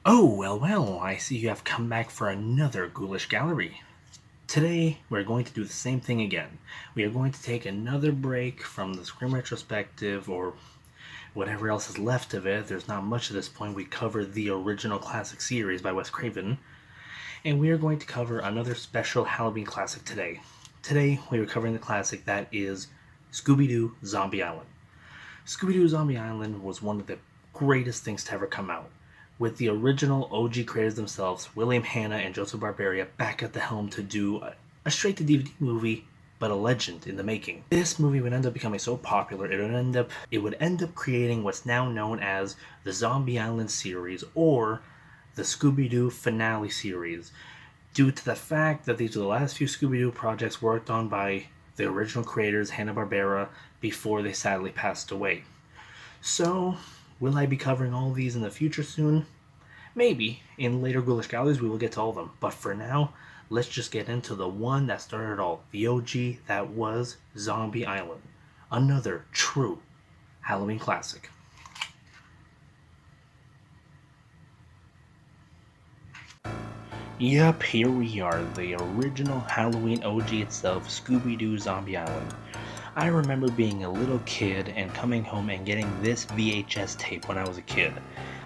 Oh, well, I see you have come back for another Ghoulish Gallery. Today, we're going to do the same thing again. We are going to take another break from the Scream retrospective, or whatever else is left of it. There's not much at this point. We covered the original classic series by Wes Craven, and we are going to cover another special Halloween classic today. Today, we are covering the classic that is Scooby-Doo Zombie Island. Scooby-Doo Zombie Island was one of the greatest things to ever come out, with the original OG creators themselves, William Hanna and Joseph Barbaria, back at the helm to do a straight-to-DVD movie, but a legend in the making. This movie would end up becoming so popular, it would end up creating what's now known as the Zombie Island series, or the Scooby-Doo finale series, due to the fact that these are the last few Scooby-Doo projects worked on by the original creators, Hanna-Barbera, before they sadly passed away. So, will I be covering all these in the future soon? Maybe. In later Ghoulish Galleries we will get to all of them. But for now, let's just get into the one that started it all. The OG that was Zombie Island. Another true Halloween classic. Yup, here we are, the original Halloween OG itself, Scooby-Doo Zombie Island. I remember being a little kid and coming home and getting this VHS tape when I was a kid.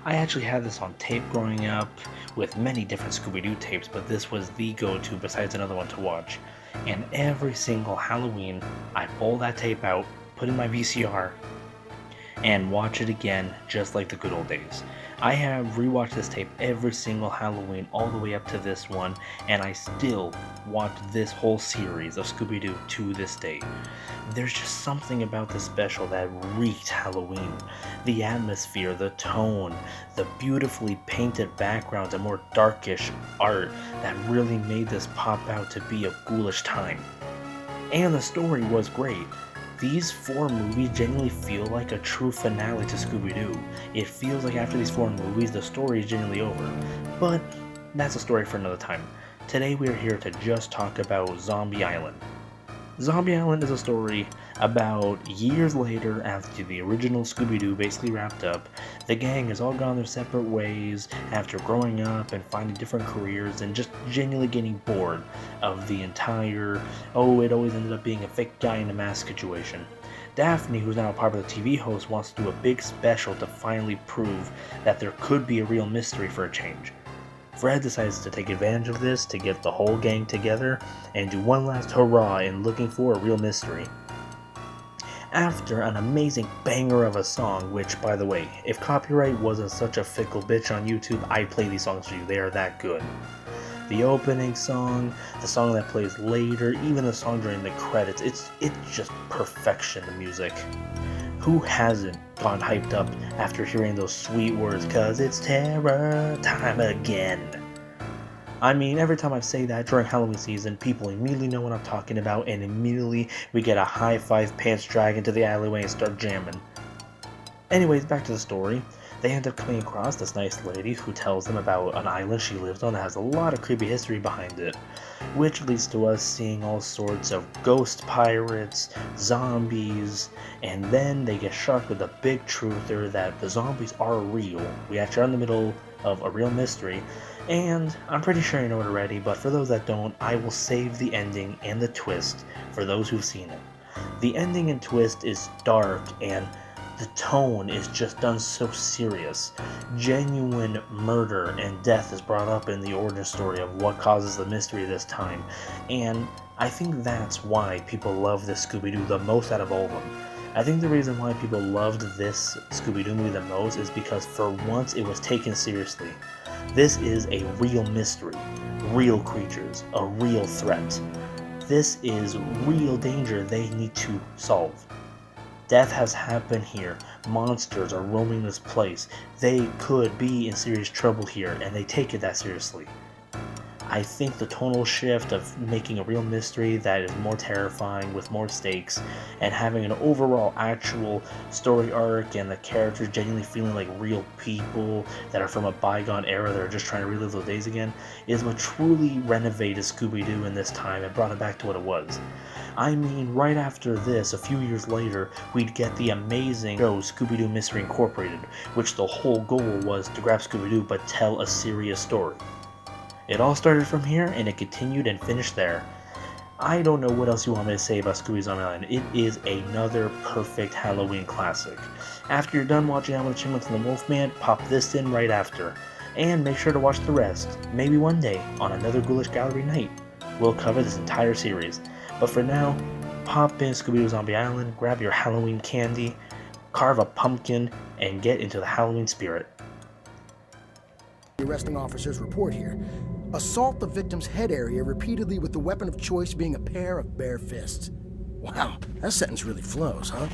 I actually had this on tape growing up with many different Scooby-Doo tapes, but this was the go-to besides another one to watch. And every single Halloween, I pull that tape out, put in my VCR, and watch it again just like the good old days. I have rewatched this tape every single Halloween all the way up to this one, and I still watch this whole series of Scooby-Doo to this day. There's just something about this special that reeked Halloween. The atmosphere, the tone, the beautifully painted backgrounds and more darkish art that really made this pop out to be a ghoulish time. And the story was great. These 4 movies genuinely feel like a true finale to Scooby-Doo. It feels like after these 4 movies, the story is genuinely over. But that's a story for another time. Today we are here to just talk about Zombie Island. Zombie Island is a story about years later, after the original Scooby-Doo basically wrapped up. The gang has all gone their separate ways after growing up and finding different careers and just genuinely getting bored of the entire, it always ended up being a fake guy in a mask situation. Daphne, who's now a part of the TV host, wants to do a big special to finally prove that there could be a real mystery for a change. Fred decides to take advantage of this to get the whole gang together and do one last hurrah in looking for a real mystery. After an amazing banger of a song, which, by the way, if copyright wasn't such a fickle bitch on YouTube, I'd play these songs for you, they are that good. The opening song, the song that plays later, even the song during the credits, it's just perfection, the music. Who hasn't gone hyped up after hearing those sweet words, cause it's terror time again? I mean, every time I say that during Halloween season, people immediately know what I'm talking about, and immediately we get a high five pants drag into the alleyway and start jamming. Anyways, back to the story. They end up coming across this nice lady who tells them about an island she lives on that has a lot of creepy history behind it, which leads to us seeing all sorts of ghost pirates, zombies, and then they get shocked with a big truther that the zombies are real. We actually are in the middle of a real mystery, and I'm pretty sure you know it already, but for those that don't, I will save the ending and the twist for those who've seen it. The ending and twist is dark, and the tone is just done so serious. Genuine murder and death is brought up in the origin story of what causes the mystery this time, and I think that's why people love this Scooby-Doo the most out of all of them. I think the reason why people loved this Scooby-Doo movie the most is because for once it was taken seriously. This is a real mystery, real creatures, a real threat. This is real danger they need to solve. Death has happened here. Monsters are roaming this place. They could be in serious trouble here, and they take it that seriously. I think the tonal shift of making a real mystery that is more terrifying with more stakes and having an overall actual story arc and the characters genuinely feeling like real people that are from a bygone era that are just trying to relive those days again is what truly renovated Scooby-Doo in this time and brought it back to what it was. I mean, right after this, a few years later, we'd get the amazing show Scooby-Doo Mystery Incorporated, which the whole goal was to grab Scooby-Doo but tell a serious story. It all started from here, and it continued and finished there. I don't know what else you want me to say about Scooby-Doo Zombie Island. It is another perfect Halloween classic. After you're done watching Alvin and the Chipmunks and the Wolfman, pop this in right after. And make sure to watch the rest. Maybe one day, on another Ghoulish Gallery night, we'll cover this entire series. But for now, pop in Scooby-Doo Zombie Island, grab your Halloween candy, carve a pumpkin, and get into the Halloween spirit. The arresting officer's report here. Assault the victim's head area repeatedly with the weapon of choice being a pair of bare fists. Wow, that sentence really flows, huh?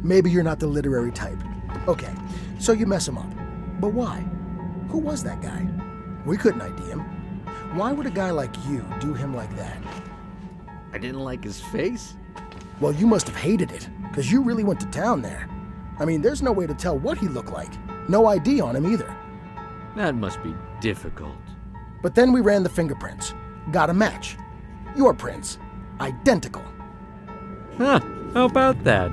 Maybe you're not the literary type. Okay, so you mess him up. But why? Who was that guy? We couldn't ID him. Why would a guy like you do him like that? I didn't like his face? Well, you must have hated it, because you really went to town there. I mean, there's no way to tell what he looked like. No ID on him either. That must be difficult. But then we ran the fingerprints. Got a match. Your prints. Identical. Huh, how about that?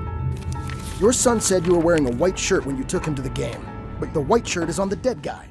Your son said you were wearing a white shirt when you took him to the game, but the white shirt is on the dead guy.